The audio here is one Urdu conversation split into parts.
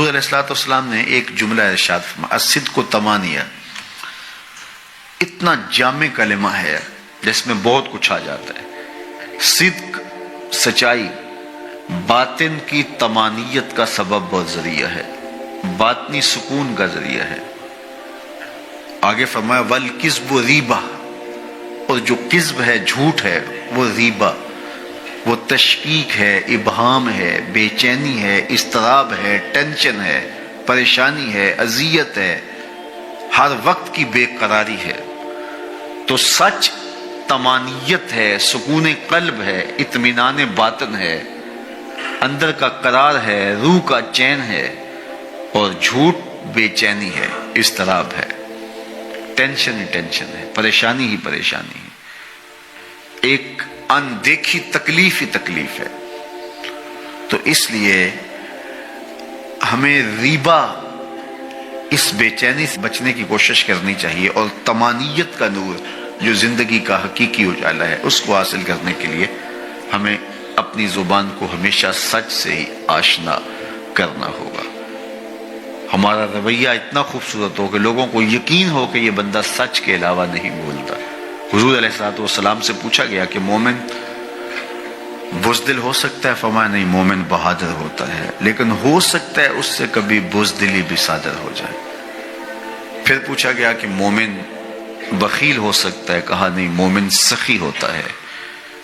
حضور علیہ الصلوۃ والسلام نے ایک جملہ ارشاد فرمایا، الصدق تمانیہ، اتنا جامع کلمہ ہے جس میں بہت کچھ آ جاتا ہے۔ صدق، سچائی، باطن کی تمانیت کا سبب اور ذریعہ ہے، باطنی سکون کا ذریعہ ہے۔ آگے فرمایا والکذب ریبہ، اور جو کذب ہے، جھوٹ ہے، وہ ریبہ، وہ تشکیک ہے، ابہام ہے، بے چینی ہے، اضطراب ہے، ٹینشن ہے، پریشانی ہے، اذیت ہے، ہر وقت کی بے قراری ہے۔ تو سچ طمانیت ہے، سکون قلب ہے، اطمینان باطن ہے، اندر کا قرار ہے، روح کا چین ہے، اور جھوٹ بے چینی ہے، اضطراب ہے، ٹینشن ہی ٹینشن ہے، پریشانی ہی پریشانی ہے، ایک اندیکھی تکلیف ہی تکلیف ہے۔ تو اس لیے ہمیں ریبہ، اس بے چینی سے بچنے کی کوشش کرنی چاہیے، اور طمانیت کا نور جو زندگی کا حقیقی اجالا ہے اس کو حاصل کرنے کے لیے ہمیں اپنی زبان کو ہمیشہ سچ سے ہی آشنا کرنا ہوگا۔ ہمارا رویہ اتنا خوبصورت ہو کہ لوگوں کو یقین ہو کہ یہ بندہ سچ کے علاوہ نہیں بولتا۔ حضور علیہ الصلوۃ والسلام سے پوچھا گیا کہ مومن بزدل ہو سکتا ہے؟ فرمایا نہیں، مومن بہادر ہوتا ہے، لیکن ہو سکتا ہے اس سے کبھی بزدلی بھی صادر ہو جائے۔ پھر پوچھا گیا کہ مومن بخیل ہو سکتا ہے؟ کہا نہیں، مومن سخی ہوتا ہے،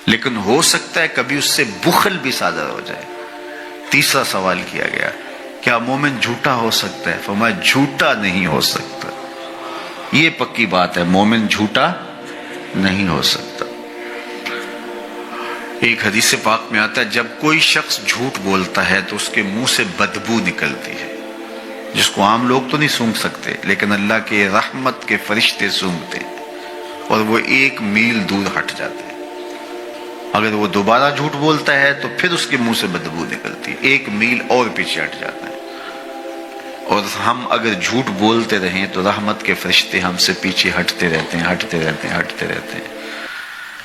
لیکن ہو سکتا ہے کبھی اس سے بخل بھی صادر ہو جائے۔ تیسرا سوال کیا گیا، کیا مومن جھوٹا ہو سکتا ہے؟ فرمایا جھوٹا نہیں ہو سکتا، یہ پکی بات ہے، مومن جھوٹا نہیں ہو سکتا۔ ایک حدیث پاک میں آتا ہے جب کوئی شخص جھوٹ بولتا ہے تو اس کے منہ سے بدبو نکلتی ہے، جس کو عام لوگ تو نہیں سونگھ سکتے، لیکن اللہ کے رحمت کے فرشتے سونگھتے ہیں، اور وہ 1 میل دور ہٹ جاتے ہیں۔ اگر وہ دوبارہ جھوٹ بولتا ہے تو پھر اس کے منہ سے بدبو نکلتی ہے، 1 میل اور پیچھے ہٹ جاتا ہے۔ اور ہم اگر جھوٹ بولتے رہیں تو رحمت کے فرشتے ہم سے پیچھے ہٹتے رہتے ہیں، ہٹتے رہتے ہیں، ہٹتے رہتے ہیں۔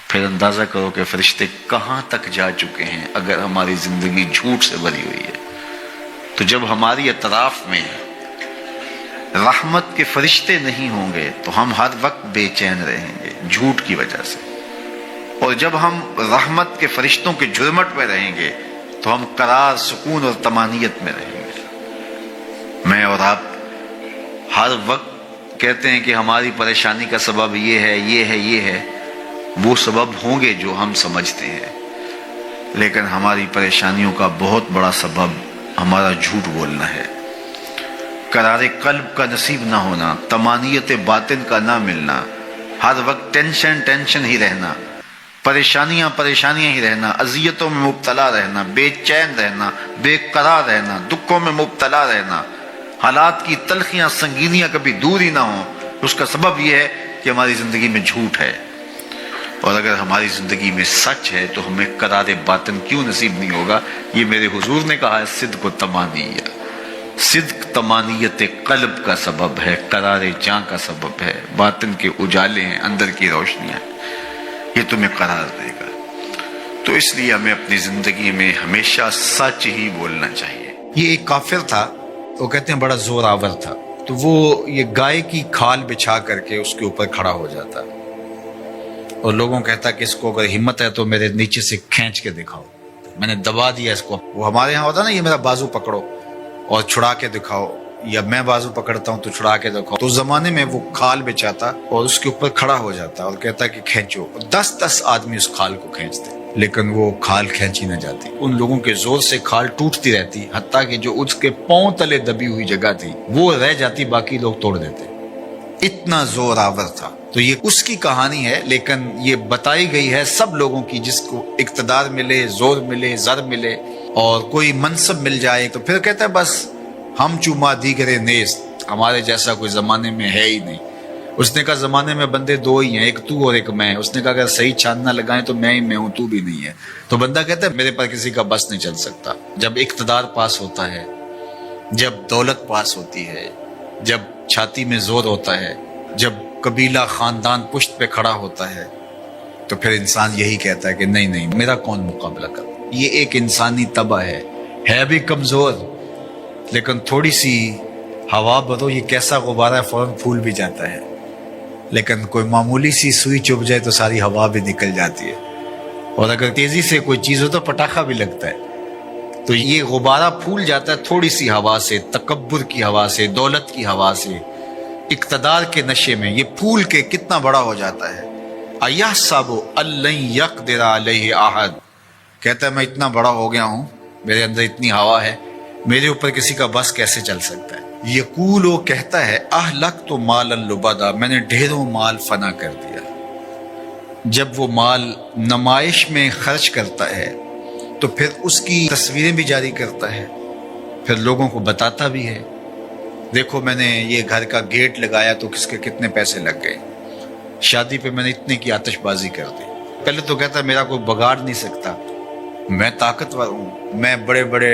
پھر اندازہ کرو کہ فرشتے کہاں تک جا چکے ہیں اگر ہماری زندگی جھوٹ سے بھری ہوئی ہے۔ تو جب ہماری اطراف میں رحمت کے فرشتے نہیں ہوں گے تو ہم ہر وقت بے چین رہیں گے جھوٹ کی وجہ سے، اور جب ہم رحمت کے فرشتوں کے جھرمٹ میں رہیں گے تو ہم قرار، سکون اور طمانیت میں رہیں گے۔ میں اور آپ ہر وقت کہتے ہیں کہ ہماری پریشانی کا سبب یہ ہے، یہ ہے، یہ ہے، وہ سبب ہوں گے جو ہم سمجھتے ہیں، لیکن ہماری پریشانیوں کا بہت بڑا سبب ہمارا جھوٹ بولنا ہے، قرار قلب کا نصیب نہ ہونا، طمانیت باطن کا نہ ملنا، ہر وقت ٹینشن ہی رہنا، پریشانیاں ہی رہنا، اذیتوں میں مبتلا رہنا، بے چین رہنا، بے قرار رہنا، دکھوں میں مبتلا رہنا، حالات کی تلخیاں، سنگینیاں کبھی دور ہی نہ ہوں۔ اس کا سبب یہ ہے کہ ہماری زندگی میں جھوٹ ہے، اور اگر ہماری زندگی میں سچ ہے تو ہمیں قرار باطن کیوں نصیب نہیں ہوگا؟ یہ میرے حضور نے کہا ہے، صدق و طمانیہ، صدق طمانیت قلب کا سبب ہے، قرار جاں کا سبب ہے، باطن کے اجالے ہیں، اندر کی روشنیاں، یہ تمہیں قرار دے گا۔ تو اس لیے ہمیں اپنی زندگی میں ہمیشہ سچ ہی بولنا چاہیے۔ یہ ایک کافر تھا، وہ کہتے ہیں بڑا زور آور تھا، تو وہ یہ گائے کی کھال بچھا کر کے اس کے اوپر کھڑا ہو جاتا، اور لوگوں کہتا کہ اس کو اگر ہمت ہے تو میرے نیچے سے کھینچ کے دکھاؤ، میں نے دبا دیا اس کو۔ وہ ہمارے ہاں ہوتا نا، یہ میرا بازو پکڑو اور چھڑا کے دکھاؤ، یا میں بازو پکڑتا ہوں تو چھڑا کے دکھاؤ۔ تو اس زمانے میں وہ کھال بچھاتا اور اس کے اوپر کھڑا ہو جاتا اور کہتا کہ کھینچو، 10 آدمی اس کھال کو کھینچتے، لیکن وہ کھال کھینچی نہ جاتی، ان لوگوں کے زور سے کھال ٹوٹتی رہتی، حتیٰ کہ جو اس کے پاؤں تلے دبی ہوئی جگہ تھی وہ رہ جاتی، باقی لوگ توڑ دیتے، اتنا زور آور تھا۔ تو یہ اس کی کہانی ہے، لیکن یہ بتائی گئی ہے سب لوگوں کی، جس کو اقتدار ملے، زور ملے، زر ملے اور کوئی منصب مل جائے تو پھر کہتا ہے بس ہم چوما دیگرے نیست، ہمارے جیسا کوئی زمانے میں ہے ہی نہیں۔ اس نے کہا زمانے میں بندے 2 ہی ہیں، ایک تو اور ایک میں۔ اس نے کہا اگر صحیح چھان نہ لگائیں تو میں ہی میں ہوں، تو بھی نہیں ہے۔ تو بندہ کہتا ہے میرے پر کسی کا بس نہیں چل سکتا۔ جب اقتدار پاس ہوتا ہے، جب دولت پاس ہوتی ہے، جب چھاتی میں زور ہوتا ہے، جب قبیلہ خاندان پشت پہ کھڑا ہوتا ہے، تو پھر انسان یہی کہتا ہے کہ نہیں میرا کون مقابلہ کر۔ یہ ایک انسانی طبع ہے بھی کمزور، لیکن تھوڑی سی ہوا بدو، یہ کیسا غبارہ ہے، فوراً پھول بھی جاتا ہے. لیکن کوئی معمولی سی سوئی چبھ جائے تو ساری ہوا بھی نکل جاتی ہے. اور اگر تیزی سے کوئی چیز ہو تو پٹاخہ بھی لگتا ہے. تو یہ غبارہ پھول جاتا ہے تھوڑی سی ہوا سے، تکبر کی ہوا سے، دولت کی ہوا سے، اقتدار کے نشے میں یہ پھول کے کتنا بڑا ہو جاتا ہے. اَيَحْسَبُ أَن لَّن يَقْدِرَ عَلَيْهِ أَحَدٌ، کہتا ہے میں اتنا بڑا ہو گیا ہوں، میرے اندر اتنی ہوا ہے، میرے اوپر کسی کا بس کیسے چل سکتا ہے. یقول، وہ کہتا ہے اہلکت مالا لبدا، میں نے ڈھیروں مال فنا کر دیا. جب وہ مال نمائش میں خرچ کرتا ہے تو پھر اس کی تصویریں بھی جاری کرتا ہے، پھر لوگوں کو بتاتا بھی ہے، دیکھو میں نے یہ گھر کا گیٹ لگایا تو کس کے کتنے پیسے لگ گئے، شادی پہ میں نے اتنے کی آتش بازی کر دی. پہلے تو کہتا ہے میرا کوئی بگاڑ نہیں سکتا، میں طاقتور ہوں، میں بڑے بڑے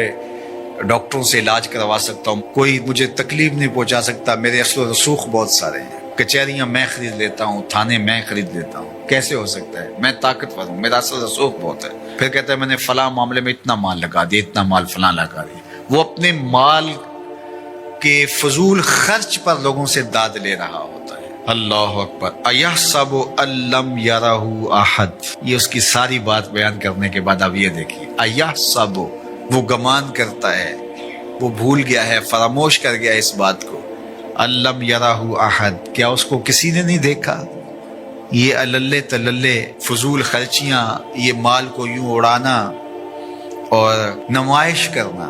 ڈاکٹروں سے علاج کروا سکتا ہوں، کوئی مجھے تکلیف نہیں پہنچا سکتا، میرے اثر و رسوخ بہت سارے ہیں، کچہریاں میں خرید لیتا ہوں، تھانے میں خرید لیتا ہوں. کیسے ہو سکتا ہے؟ میں طاقتور ہوں، میرا اثر و رسوخ بہت ہے. پھر کہتا ہے میں نے فلاں معاملے میں اتنا مال لگا دیا، اتنا مال فلاں لگا دیا. وہ اپنے مال کے فضول خرچ پر لوگوں سے داد لے رہا ہوتا ہے. اللہ اکبر. اَيَحْسَبُ أَن لَّمْ يَرَهُ أَحَدٌ، یہ اس کی ساری بات بیان کرنے کے بعد اب یہ دیکھیے، اَيَحْسَبُ، وہ گمان کرتا ہے، وہ بھول گیا ہے، فراموش کر گیا اس بات کو، أَن لَّمْ يَرَهُ أَحَدٌ، کیا اس کو کسی نے نہیں دیکھا. یہ اللے تللے فضول خرچیاں، یہ مال کو یوں اڑانا اور نمائش کرنا،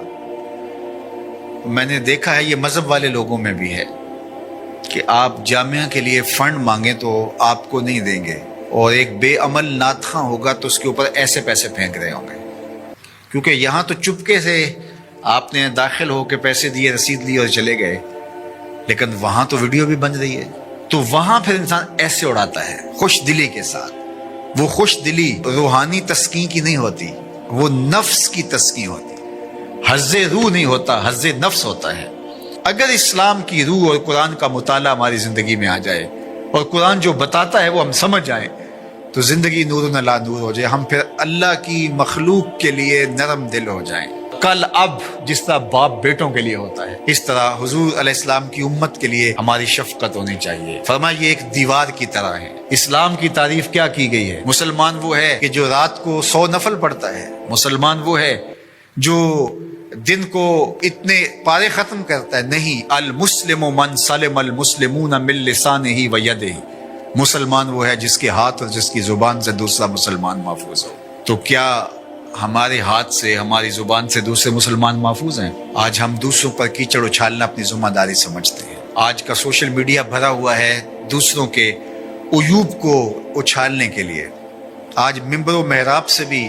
میں نے دیکھا ہے یہ مذہب والے لوگوں میں بھی ہے کہ آپ جامعہ کے لیے فنڈ مانگیں تو آپ کو نہیں دیں گے، اور ایک بے عمل ناتخواں ہوگا تو اس کے اوپر ایسے پیسے پھینک رہے ہوں گے. کیونکہ یہاں تو چپکے سے آپ نے داخل ہو کے پیسے دیے، رسید لی اور چلے گئے، لیکن وہاں تو ویڈیو بھی بن رہی ہے. تو وہاں پھر انسان ایسے اڑاتا ہے خوش دلی کے ساتھ. وہ خوش دلی روحانی تسکین کی نہیں ہوتی، وہ نفس کی تسکین ہوتی. حظ روح نہیں ہوتا، حظ نفس ہوتا ہے. اگر اسلام کی روح اور قرآن کا مطالعہ ہماری زندگی میں آ جائے اور قرآن جو بتاتا ہے وہ ہم سمجھ جائیں تو زندگی نور علی نور ہو جائے. ہم پھر اللہ کی مخلوق کے لیے نرم دل ہو جائیں. کل اب جس طرح باپ بیٹوں کے لیے ہوتا ہے، اس طرح حضور علیہ السلام کی امت کے لیے ہماری شفقت ہونی چاہیے. فرمایا یہ ایک دیوار کی طرح ہے. اسلام کی تعریف کیا کی گئی ہے؟ مسلمان وہ ہے کہ جو رات کو 100 نفل پڑھتا ہے. مسلمان وہ ہے جو دن کو اتنے پارے ختم کرتا ہے. نہیں، المسلم من سلم المسلمون من لسانہ و یدہ، مسلمان وہ ہے جس کے ہاتھ اور جس کی زبان سے دوسرا مسلمان محفوظ ہو. تو کیا ہمارے ہاتھ سے، ہماری زبان سے دوسرے مسلمان محفوظ ہیں؟ آج ہم دوسروں پر کیچڑ اچھالنا اپنی ذمہ داری سمجھتے ہیں. آج کا سوشل میڈیا بھرا ہوا ہے دوسروں کے عیوب کو اچھالنے کے لیے. آج ممبر و محراب سے بھی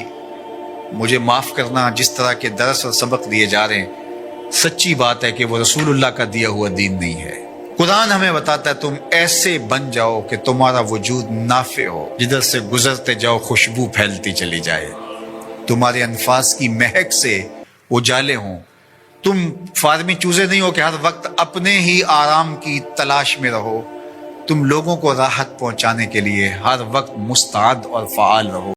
مجھے معاف کرنا جس طرح کے درس اور سبق دیے جا رہے ہیں، سچی بات ہے کہ وہ رسول اللہ کا دیا ہوا دین نہیں ہے. قرآن ہمیں بتاتا ہے تم ایسے بن جاؤ کہ تمہارا وجود نافع ہو، جدھر سے گزرتے جاؤ خوشبو پھیلتی چلی جائے، تمہارے انفاس کی مہک سے اجالے ہوں. تم فارمی چوزے نہیں ہو کہ ہر وقت اپنے ہی آرام کی تلاش میں رہو. تم لوگوں کو راحت پہنچانے کے لیے ہر وقت مستعد اور فعال رہو.